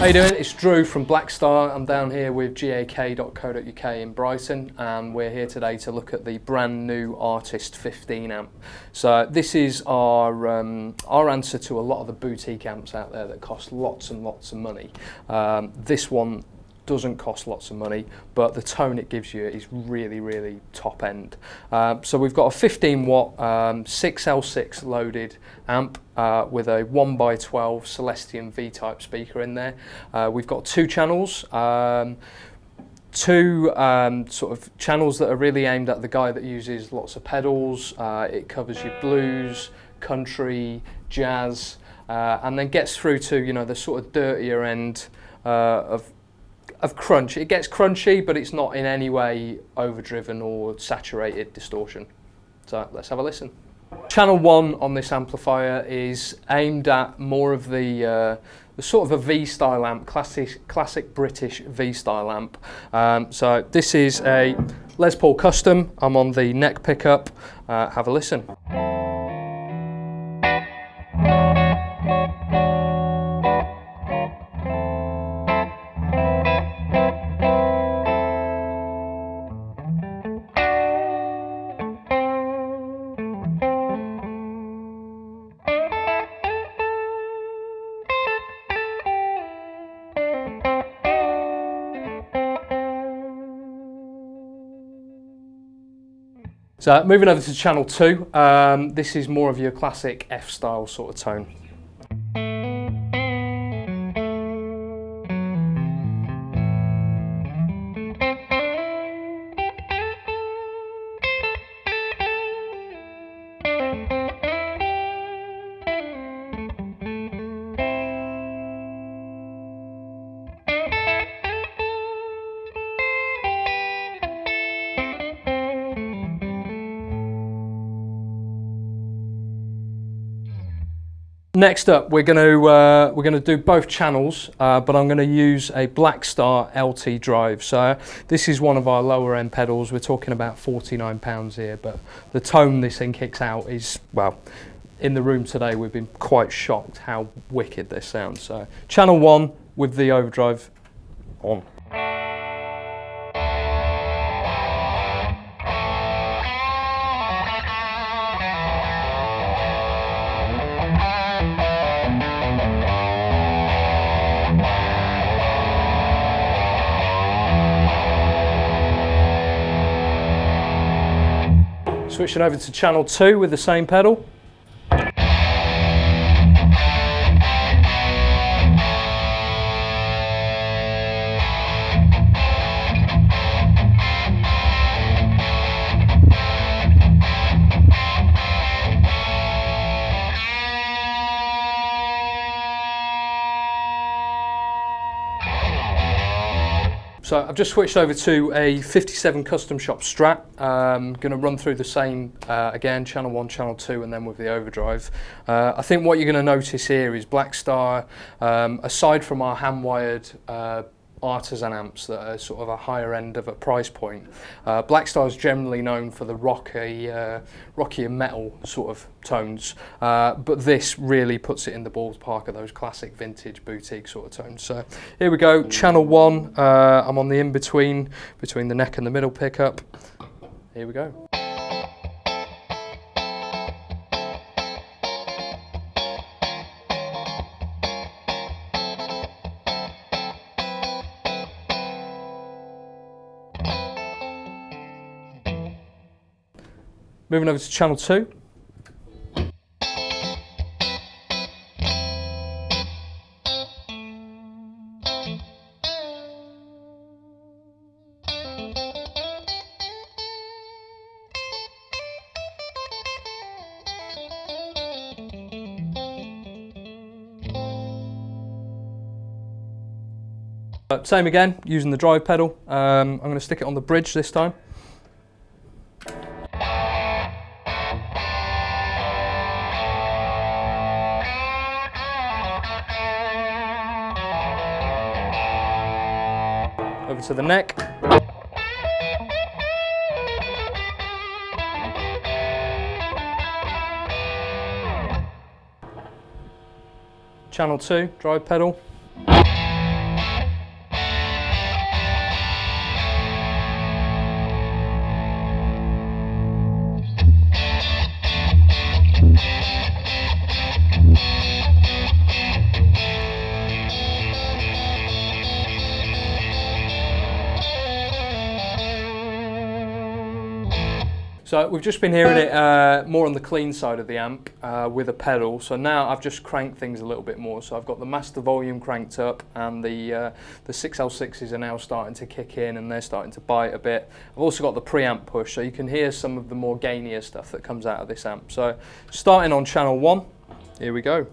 How you doing? It's Drew from Blackstar. I'm down here with GAK.co.uk in Brighton, and we're here today to look at the brand new Artist 15 amp. So this is our answer to a lot of the boutique amps out there that cost lots and lots of money. This one doesn't cost lots of money, but the tone it gives you is really top end. So we've got a 15 watt 6L6 loaded amp with a 1x12 Celestion V-type speaker in there. We've got two channels, two sort of channels that are really aimed at the guy that uses lots of pedals. It covers your blues, country, jazz, and then gets through to, you know, the sort of dirtier end of crunch. It gets crunchy, but it's not in any way overdriven or saturated distortion. So let's have a listen. Channel 1 on this amplifier is aimed at more of the sort of a V-style amp, classic British V-style amp. So this is a Les Paul Custom. I'm on the neck pickup. Have a listen. So moving over to channel 2, this is more of your classic F-style sort of tone. Next up, we're going to do both channels, but I'm going to use a Blackstar LT drive. So this is one of our lower end pedals. We're talking about £49 here, but the tone this thing kicks out is, well, in the room today we've been quite shocked how wicked this sounds. So channel 1 with the overdrive on. Switching over to channel 2 with the same pedal. So I've just switched over to a 57 Custom Shop Strat. Going to run through the same again, channel 1, channel 2, and then with the overdrive. I think what you're going to notice here is Blackstar, aside from our hand-wired artisan amps that are sort of a higher end of a price point, Blackstar is generally known for the rockier metal sort of tones, but this really puts it in the ballpark of those classic vintage boutique sort of tones. So here we go, channel 1, I'm on the in-between, between the neck and the middle pickup. Here we go. Moving over to channel 2. Same again, using the drive pedal. I'm going to stick it on the bridge this time. Over to the neck. Channel 2, drive pedal. So we've just been hearing it more on the clean side of the amp with a pedal. So now I've just cranked things a little bit more. So I've got the master volume cranked up, and the 6L6s are now starting to kick in and they're starting to bite a bit. I've also got the preamp push, so you can hear some of the more gainier stuff that comes out of this amp. So starting on channel 1, here we go.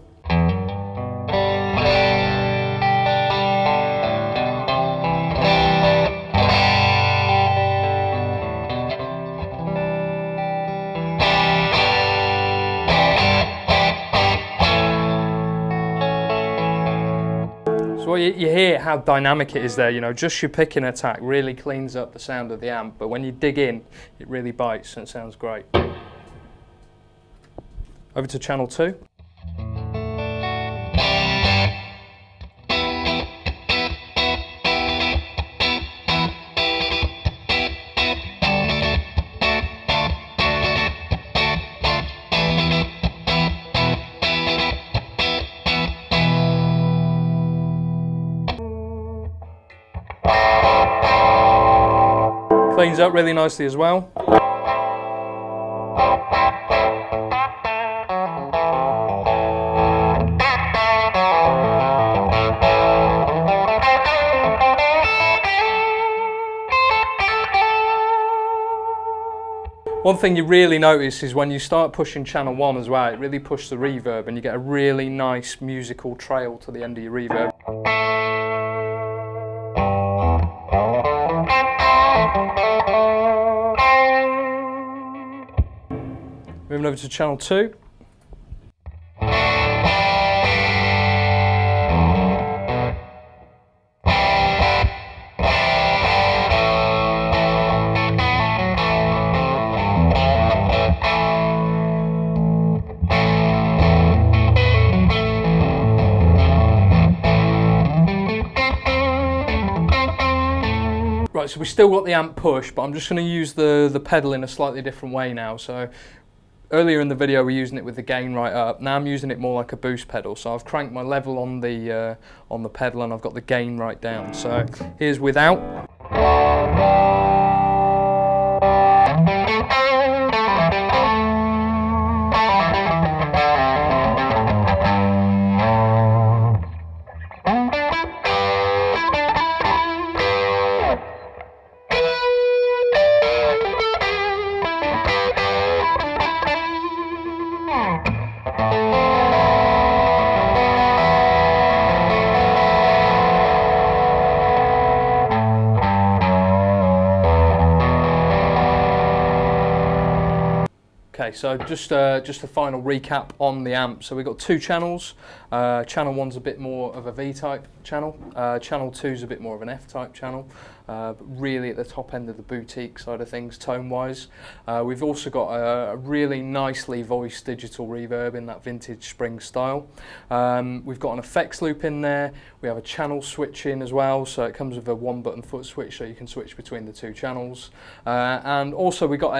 So you hear how dynamic it is there, you know, just your picking attack really cleans up the sound of the amp, but when you dig in, it really bites and it sounds great. Over to channel 2. Cleans up really nicely as well. One thing you really notice is when you start pushing channel 1 as well, it really pushes the reverb and you get a really nice musical trail to the end of your reverb. Moving over to channel 2. Right, so we still got the amp push, but I'm just going to use the pedal in a slightly different way now. So earlier in the video we're using it with the gain right up. Now I'm using it more like a boost pedal. So I've cranked my level on the pedal and I've got the gain right down. So here's without. Okay, so just a final recap on the amp. So we've got 2 channels. Channel 1's a bit more of a V-type channel. Channel 2's a bit more of an F-type channel. But really at the top end of the boutique side of things, tone-wise. We've also got a really nicely voiced digital reverb in that vintage spring style. We've got an effects loop in there. We have a channel switch in as well, so it comes with a 1-button foot switch, so you can switch between the 2 channels. And also we got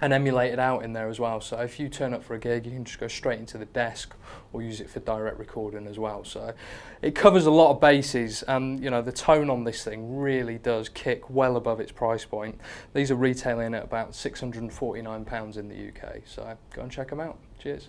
an emulated out in there as well, so if you turn up for a gig you can just go straight into the desk or use it for direct recording as well. So it covers a lot of bases, and you know the tone on this thing really does kick well above its price point. These are retailing at about £649 in the UK, so go and check them out. Cheers.